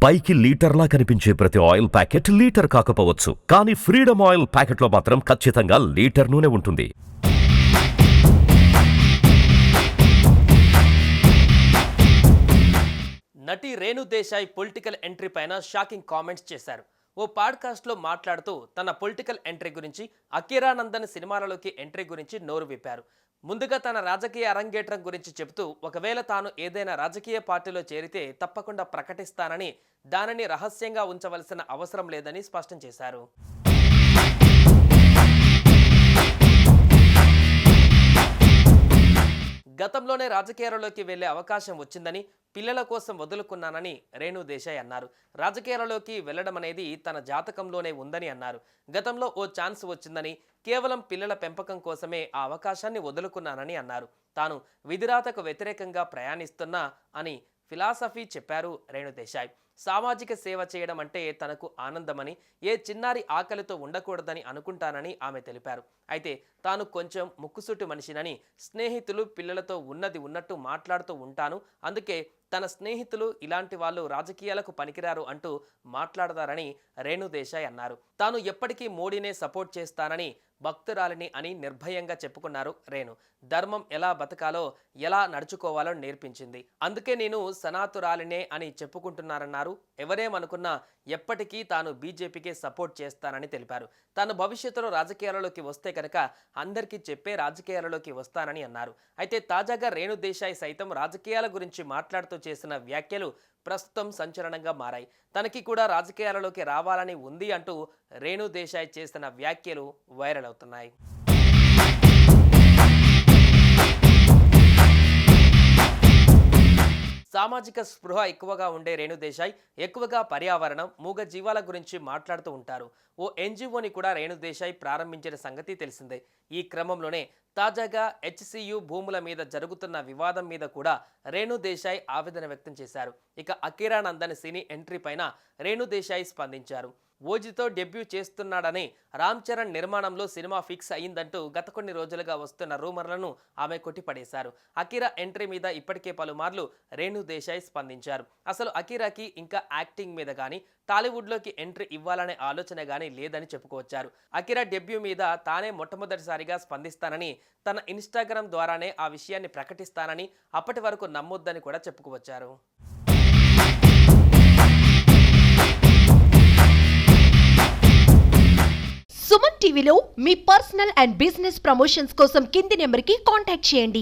పైకి లీటర్లా కనిపించే ప్రతి ఆయిల్ ప్యాకెట్ లీటర్ కాకపోవచ్చు, కానీ ఫ్రీడమ్ ఆయిల్ ప్యాకెట్లో మాత్రం ఖచ్చితంగా లీటర్ నూనె ఉంటుంది. నటి రేణు దేశాయ్ పొలిటికల్ ఎంట్రీ పైన షాకింగ్ కామెంట్స్ చేశారు. ఓ పాడ్కాస్ట్లో మాట్లాడుతూ తన పొలిటికల్ ఎంట్రీ గురించి, అకీరానందన్ సినిమాలలోకి ఎంట్రీ గురించి నోరు విప్పారు. ముందుగా తన రాజకీయ అరంగేట్రం గురించి చెబుతూ, ఒకవేళ తాను ఏదైనా రాజకీయ పార్టీలో చేరితే తప్పకుండా ప్రకటిస్తానని, దానిని రహస్యంగా ఉంచవలసిన అవసరం లేదని స్పష్టం చేశారు. గతంలోనే రాజకీయాలలోకి వెళ్లే అవకాశం వచ్చిందని, పిల్లల కోసం వదులుకున్నానని రేణు దేశాయ్ అన్నారు. రాజకీయాలలోకి వెళ్లడం అనేది తన జాతకంలోనే ఉందని అన్నారు. గతంలో ఓ ఛాన్స్ వచ్చిందని, కేవలం పిల్లల పెంపకం కోసమే ఆ అవకాశాన్ని వదులుకున్నానని అన్నారు. తాను విధిరాతకు వ్యతిరేకంగా ప్రయాణిస్తున్నా అని ఫిలాసఫీ చెప్పారు రేణు దేశాయ్. సామాజిక సేవ చేయడం అంటే తనకు ఆనందమని, ఏ చిన్నారి ఆకలితో ఉండకూడదని అనుకుంటానని ఆమె తెలిపారు. అయితే తాను కొంచెం ముక్కుసూటి మనిషినని, స్నేహితులు పిల్లలతో ఉన్నది ఉన్నట్టు మాట్లాడుతూ ఉంటాను, అందుకే తన స్నేహితులు ఇలాంటి వాళ్ళు రాజకీయాలకు పనికిరారు అంటూ మాట్లాడతారని రేణు దేశాయ్ అన్నారు. తాను ఎప్పటికీ మోడీనే సపోర్ట్ చేస్తానని, భక్తురాలిని అని నిర్భయంగా చెప్పుకున్నారు రేణు. ధర్మం ఎలా బతకాలో, ఎలా నడుచుకోవాలో నేర్పించింది, అందుకే నేను సనాతురాలినే అని చెప్పుకుంటున్నారన్నారు. ఎవరేమనుకున్నా ఎప్పటికీ తాను బీజేపీకే సపోర్ట్ చేస్తానని తెలిపారు. తాను భవిష్యత్తులో రాజకీయాలలోకి వస్తే కనుక అందరికీ చెప్పే రాజకీయాలలోకి వస్తానని అన్నారు. అయితే తాజాగా రేణు దేశాయ్ సైతం రాజకీయాల గురించి మాట్లాడుతూ చేసిన వ్యాఖ్యలు ప్రస్తుతం సంచలనంగా మారాయి. తనకి కూడా రాజకీయాలలోకి రావాలని ఉంది అంటూ రేణు దేశాయ్ చేసిన వ్యాఖ్యలు వైరల్ అవుతున్నాయి. సామాజిక స్పృహ ఎక్కువగా ఉండే రేణు దేశాయ్ ఎక్కువగా పర్యావరణం, మూగ జీవాల గురించి మాట్లాడుతూ ఉంటారు. ఓ ఎన్జిఓని కూడా రేణు దేశాయ్ ప్రారంభించిన సంగతి తెలిసిందే. ఈ క్రమంలోనే తాజాగా హెచ్సియు భూముల మీద జరుగుతున్న వివాదం మీద కూడా రేణు దేశాయ్ ఆవేదన వ్యక్తం చేశారు. ఇక అకీరానందన్ సినీ ఎంట్రీ పైన రేణు దేశాయ్ స్పందించారు. ఓజీతో డెబ్యూ చేస్తున్నాడని, రామ్ చరణ్ నిర్మాణంలో సినిమా ఫిక్స్ అయ్యిందంటూ గత కొన్ని రోజులుగా వస్తున్న రూమర్లను ఆమె కొట్టిపడేశారు. అకీరా ఎంట్రీ మీద ఇప్పటికే పలుమార్లు రేణు దేశాయ్ స్పందించారు. అసలు అకీరాకి ఇంకా యాక్టింగ్ మీద కానీ, టాలీవుడ్లోకి ఎంట్రీ ఇవ్వాలనే ఆలోచన కానీ లేదని చెప్పుకోవచ్చారు. అకీరా డెబ్యూ మీద తానే మొట్టమొదటిసారిగా స్పందిస్తానని, తన ఇన్స్టాగ్రామ్ ద్వారానే ఆ విషయాన్ని ప్రకటిస్తానని, అప్పటి వరకు నమ్మొద్దని కూడా చెప్పుకోవచ్చారు. సుమన్ టీవీలో మీ పర్సనల్ అండ్ బిజినెస్ ప్రమోషన్స్ కోసం కింది నెంబర్కి కాంటాక్ట్ చేయండి.